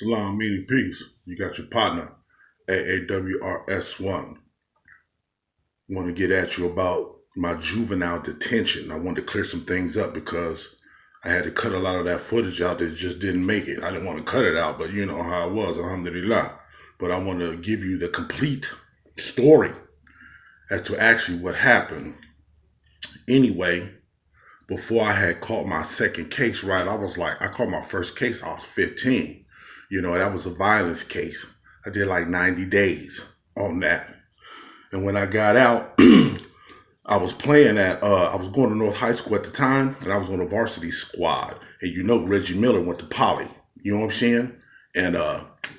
Salam, meaning peace. You got your partner, aawrs1. Want to get at you about my juvenile detention. I wanted to clear some things up because I had to cut a lot of that footage out that just didn't make it. I didn't want to cut it out, but you know how it was, alhamdulillah. But I want to give you the complete story as to actually what happened. Anyway, before I had caught my second case, right, I caught my first case, I was 15. That was a violence case. I did like 90 days on that. And when I got out, I was I was going to North High School at the time, and I was on the varsity squad. And Reggie Miller went to Poly, you know what I'm saying? And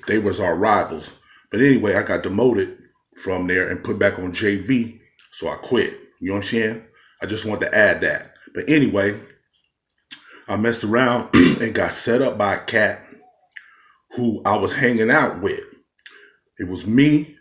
they was our rivals. But anyway, I got demoted from there and put back on JV, so I quit, you know what I'm saying? I just wanted to add that. But anyway, I messed around and got set up by a cat who I was hanging out with. It was me,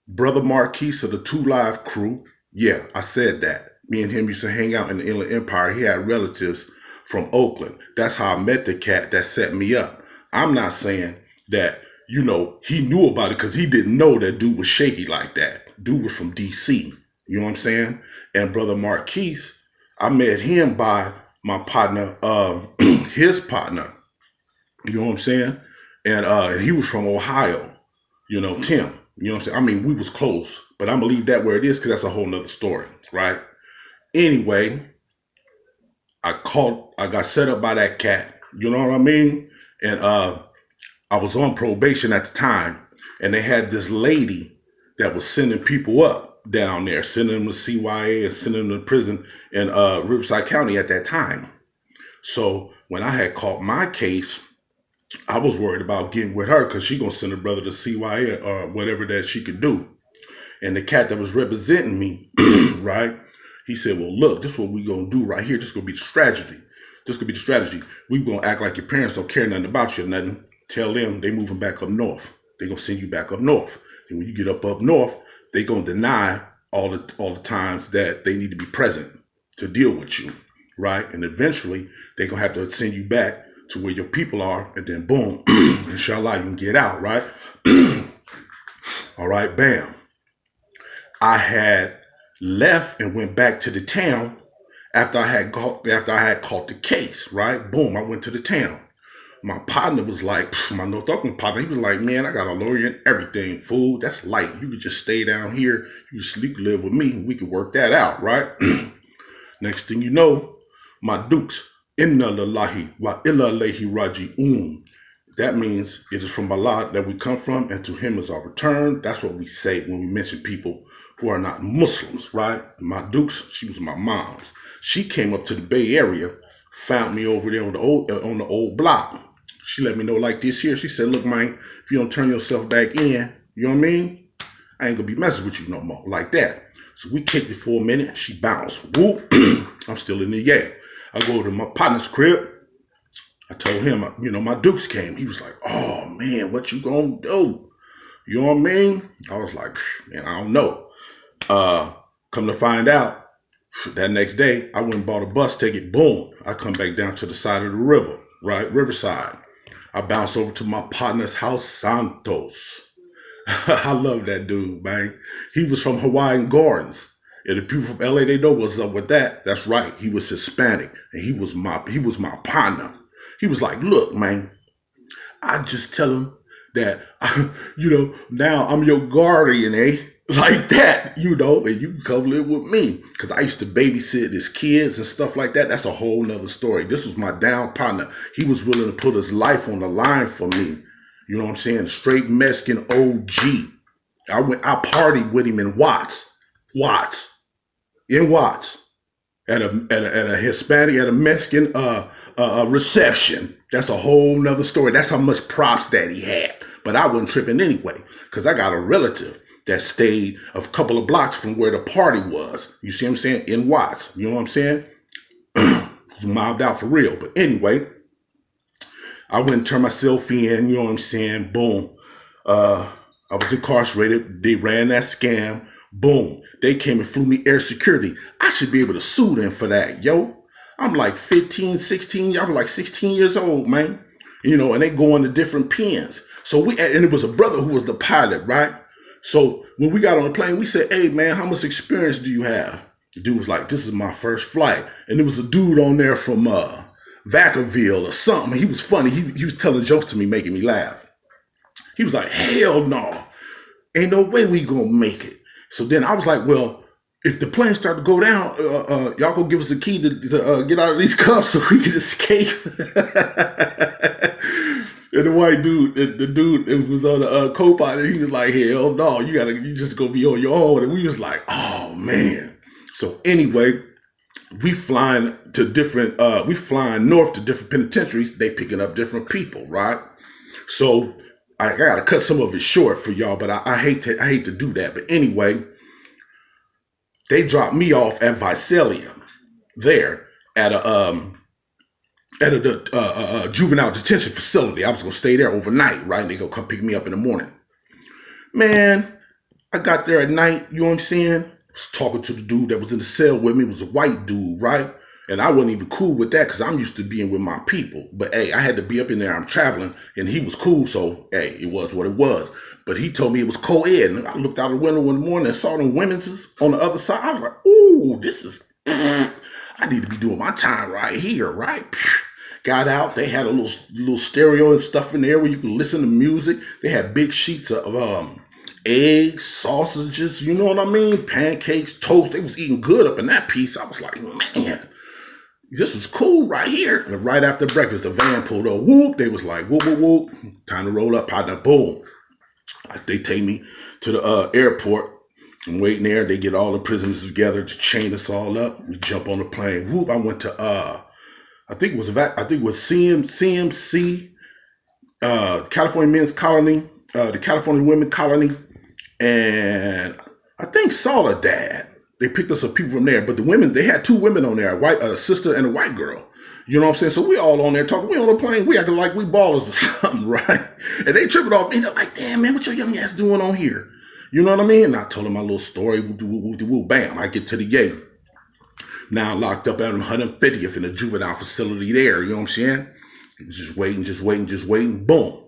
Brother Marquise of the Two Live crew. Yeah, I said that. Me and him used to hang out in the Inland Empire. He had relatives from Oakland. That's how I met the cat that set me up. I'm not saying that, he knew about it because he didn't know that dude was shaky like that. Dude was from DC. You know what I'm saying? And Brother Marquise, I met him by my partner, his partner. You know what I'm saying? And he was from Ohio, Tim. You know what I'm saying? I mean, we was close, but I'm gonna leave that where it is because that's a whole nother story, right? Anyway, I got set up by that cat, you know what I mean? And I was on probation at the time, and they had this lady that was sending people up down there, sending them to CYA and sending them to prison in Riverside County at that time. So when I had caught my case, I was worried about getting with her because she gonna send her brother to CYA or whatever that she could do. And the cat that was representing me, right, he said, well, look, this is what we gonna do right here. This is gonna be the strategy. We gonna act like your parents don't care nothing about you or nothing. Tell them they moving back up north. They gonna send you back up north. And when you get up north, they gonna deny all the times that they need to be present to deal with you, right? And eventually they gonna have to send you back to where your people are, and then boom, inshallah, you can get out, right? All right, bam. I had left and went back to the town after I had caught the case, right? Boom, I went to the town. My partner was like, my North Oakland partner, he was like, man, I got a lawyer and everything, fool. That's light. You could just stay down here. You could live with me. We could work that out, right? Next thing you know, my dukes, inna lillahi wa illa ilayhi raji'un. That means it is from Allah that we come from, and to him is our return. That's what we say when we mention people who are not Muslims, right? My dukes, she was my mom's. She came up to the Bay Area, found me over there on the old block. She let me know like this here. She said, look, man, if you don't turn yourself back in, you know what I mean? I ain't gonna be messing with you no more, like that. So we kicked it for a minute. She bounced. Whoop. I'm still in the yay. I go to my partner's crib. I told him, my dukes came. He was like, oh, man, what you gonna do? You know what I mean? I was like, man, I don't know. Come to find out, that next day, I went and bought a bus ticket. Boom. I come back down to the side of the river, right? Riverside. I bounced over to my partner's house, Santos. I love that dude, man. He was from Hawaiian Gardens. And the people from LA, they know what's up with that. That's right. He was Hispanic, and he was my partner. He was like, look, man, I just tell him that, now I'm your guardian, eh? Like that, and you can come live with me. Because I used to babysit his kids and stuff like that. That's a whole nother story. This was my down partner. He was willing to put his life on the line for me. You know what I'm saying? Straight Mexican OG. I partied with him in Watts. In Watts. At a Hispanic, at a Mexican reception. That's a whole nother story. That's how much props that he had. But I wasn't tripping anyway, because I got a relative that stayed a couple of blocks from where the party was. You see what I'm saying? In Watts. You know what I'm saying? Was mobbed out for real. But anyway, I went and turned myself in. You know what I'm saying? Boom. I was incarcerated. They ran that scam. Boom. They came and flew me air security. I should be able to sue them for that, yo. I'm like 15, 16. Y'all were like 16 years old, man. And they go into different pens. So and it was a brother who was the pilot, right? So when we got on the plane, we said, "Hey man, how much experience do you have?" The dude was like, "This is my first flight," and there was a dude on there from Vacaville or something. He was funny. He was telling jokes to me, making me laugh. He was like, "Hell no, ain't no way we gonna make it." So then I was like, "Well, if the plane start to go down, y'all go give us a key to get out of these cuffs so we can escape." And the white dude, the dude that was on the co-pilot, he was like, "Hell no, you just gonna be on your own." And we was like, "Oh man." So anyway, we flying north to different penitentiaries. They picking up different people, right? So I gotta cut some of it short for y'all, but I hate to do that. But anyway, they dropped me off at Visalia there at a juvenile detention facility. I was gonna stay there overnight, right? And they gonna come pick me up in the morning. Man, I got there at night, you know what I'm saying? I was talking to the dude that was in the cell with me. It was a white dude, right? And I wasn't even cool with that because I'm used to being with my people. But hey, I had to be up in there. I'm traveling, and he was cool, so hey, it was what it was. But he told me it was co-ed, and I looked out the window one morning and saw them women's on the other side. I was like, "Ooh, this is, I need to be doing my time right here, right?" Got out. They had a little stereo and stuff in there where you could listen to music. They had big sheets of eggs, sausages, you know what I mean? Pancakes, toast. They was eating good up in that piece. I was like, man, this was cool right here. And right after breakfast, the van pulled up. Whoop. They was like, whoop, whoop, whoop. Time to roll up, partner. Boom. They take me to the airport. I'm waiting there. They get all the prisoners together to chain us all up. We jump on the plane. Whoop. I went to I think it was CMC, California Men's Colony, the California Women's Colony, and I think Soledad. They picked us up people from there, but the women, they had two women on there, a sister and a white girl. You know what I'm saying? So we all on there talking. We on the plane. We acting like we ballers or something, right? And they tripping off me. They're like, "Damn, man, what your young ass doing on here?" You know what I mean? And I told them my little story. Bam, I get to the gate. Now locked up at 150th in a juvenile facility there, you know what I'm saying? Just waiting, boom.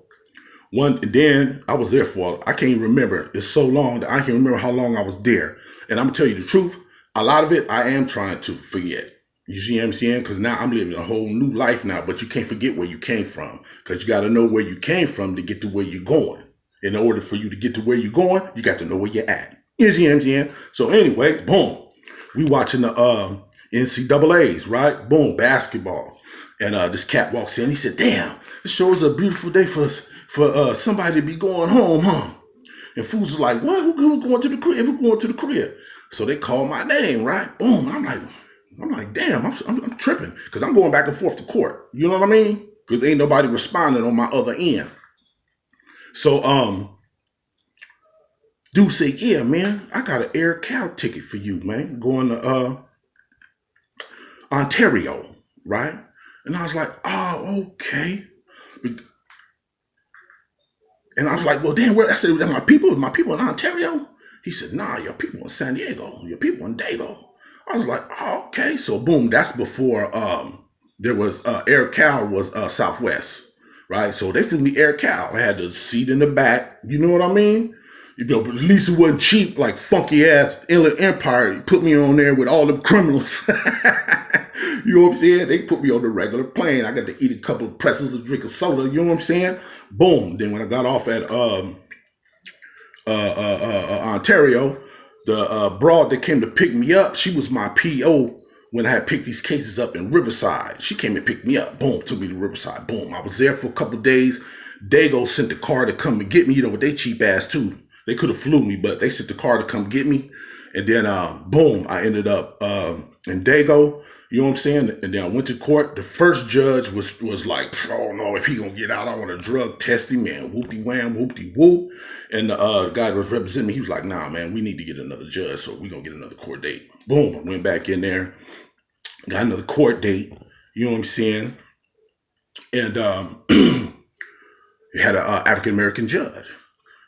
And then I was there for, I can't even remember. It's so long that I can't remember how long I was there. And I'm gonna tell you the truth, a lot of it I am trying to forget. You see what I'm saying? Because now I'm living a whole new life now, but you can't forget where you came from. Because you gotta know where you came from to get to where you're going. In order for you to get to where you're going, you got to know where you're at. You see what I'm saying? So anyway, boom. We watching the NCAAs, right? Boom, basketball. And this cat walks in. He said, "Damn, this sure is a beautiful day for somebody to be going home, huh?" And fools was like, "What? Who's going to the crib? Who's going to the crib?" So they called my name, right? Boom. I'm like, damn, I'm tripping because I'm going back and forth to court. You know what I mean? Because ain't nobody responding on my other end. So dude said, "Yeah, man, I got an Air Cal ticket for you, man, going to Ontario, right?" And I was like, "Oh, okay." And I was like, "Well, damn, where?" I said, my people in Ontario?" He said, "Nah, your people in San Diego, your people in Dago." I was like, "Oh, okay." So boom, that's before there was Air Cal was Southwest, right? So they flew me Air Cal. I had the seat in the back. You know what I mean? You know, but at least it wasn't cheap, like funky ass Inland Empire. He put me on there with all them criminals. You know what I'm saying? They put me on the regular plane. I got to eat a couple of pretzels and drink a soda. You know what I'm saying? Boom. Then when I got off at Ontario, the broad that came to pick me up, she was my PO when I had picked these cases up in Riverside. She came and picked me up. Boom, took me to Riverside. Boom. I was there for a couple of days. Dago sent the car to come and get me. You know, with they cheap ass too. They could have flew me, but they sent the car to come get me. And then, boom, I ended up in Dago. You know what I'm saying? And then I went to court. The first judge was like, "Oh no, if he gonna get out, I want to drug test him, man. Whoopty wham, whoopty whoop." And the guy that was representing me, he was like, "Nah, man, we need to get another judge, so we gonna get another court date." Boom, I went back in there, got another court date. You know what I'm saying? And it had an African American judge.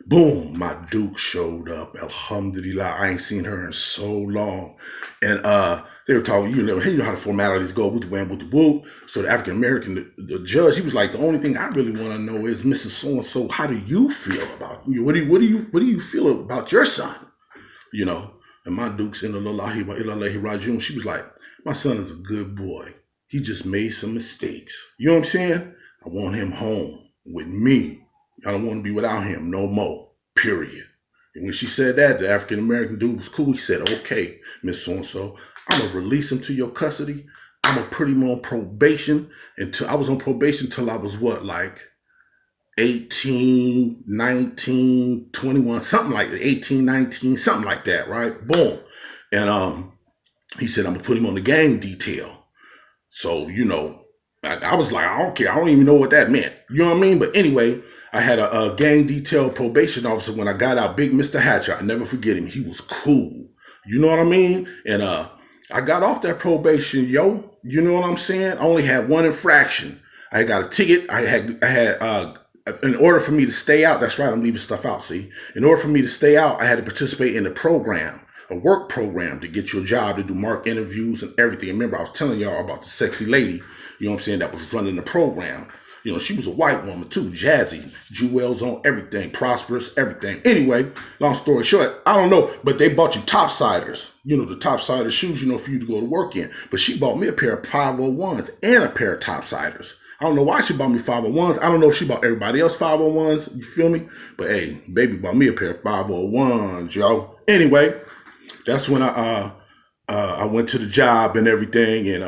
Boom, my Duke showed up. Alhamdulillah, I ain't seen her in so long. And they were talking, hey, you know how the formalities go with the wham, with the whoop. So the African American, the judge, he was like, the only thing I really want to know is, Mrs. So and so, how do you feel about you? What do you feel about your son? You know, and my Duke's in the Lillahi wa Ilahi Rajun, she was like, my son is a good boy. He just made some mistakes. You know what I'm saying? I want him home with me. I don't want to be without him no more. Period. And when she said that, the African American dude was cool. He said, okay, Miss So-and-so, I'm going to release him to your custody. I'm going to put him on probation until I was on probation until I was what, like 18, 19, 21, something like that, 18, 19, something like that, right? Boom. And he said, I'm going to put him on the gang detail. So, I was like, I don't care. I don't even know what that meant. You know what I mean? But anyway, I had a gang detail probation officer when I got out, big Mr. Hatcher. I never forget him. He was cool. You know what I mean? And I got off that probation, yo. You know what I'm saying? I only had one infraction. I got a ticket. I had in order for me to stay out, that's right, I'm leaving stuff out, see? In order for me to stay out, I had to participate in the program, a work program to get you a job, to do mock interviews and everything. Remember, I was telling y'all about the sexy lady, you know what I'm saying, that was running the program. You know, she was a white woman too, jazzy, jewels on everything, prosperous, everything. Anyway, long story short, I don't know, but they bought you topsiders, the topsider shoes, for you to go to work in. But she bought me a pair of 501s and a pair of topsiders. I don't know why she bought me 501s. I don't know if she bought everybody else 501s. You feel me? But hey, baby bought me a pair of 501s, yo. Anyway, that's when I went to the job and everything, and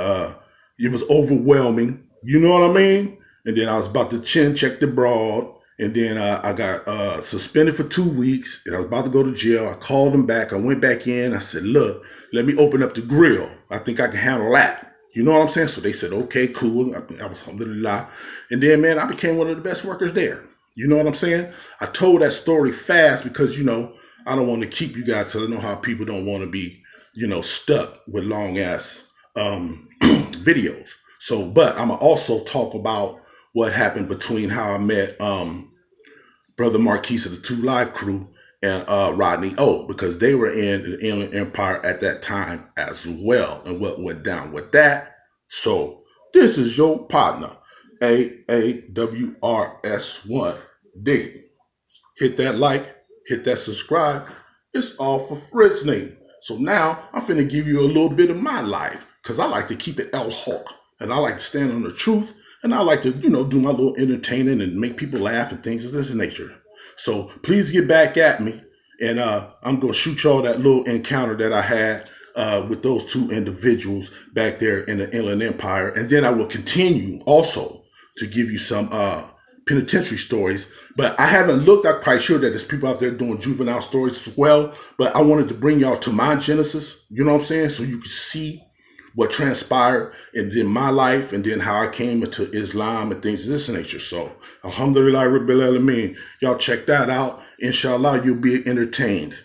it was overwhelming. You know what I mean? And then I was about to chin check the broad, and then I got suspended for 2 weeks, and I was about to go to jail. I called them back. I went back in. I said, look, let me open up the grill. I think I can handle that. You know what I'm saying? So they said, okay, cool. I was alhamdulillah. And then, man, I became one of the best workers there. You know what I'm saying? I told that story fast because, I don't want to keep you guys, because I know how people don't want to be, stuck with long ass videos. So, but I'm going to also talk about what happened between how I met Brother Marquise of the 2 Live crew and Rodney O, because they were in the Inland Empire at that time as well, and what went down with that. So this is your partner, aawrs1. Dig it. Hit that like, hit that subscribe. It's all for Frisney. So now I'm finna give you a little bit of my life, because I like to keep it El Hawk, and I like to stand on the truth, and I like to, do my little entertaining and make people laugh and things of this nature. So please get back at me, and I'm going to shoot y'all that little encounter that I had with those 2 individuals back there in the Inland Empire. And then I will continue also to give you some penitentiary stories. But I haven't looked. I'm quite sure that there's people out there doing juvenile stories as well. But I wanted to bring y'all to my genesis, you know what I'm saying? So you can see what transpired in my life, and then how I came into Islam and things of this nature. So, alhamdulillah, rabbil alameen. Y'all check that out. Inshallah, you'll be entertained.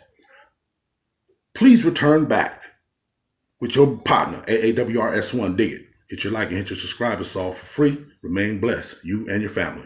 Please return back with your partner, aawrs1. Dig it. Hit your like and hit your subscribe. It's all for free. Remain blessed, you and your family.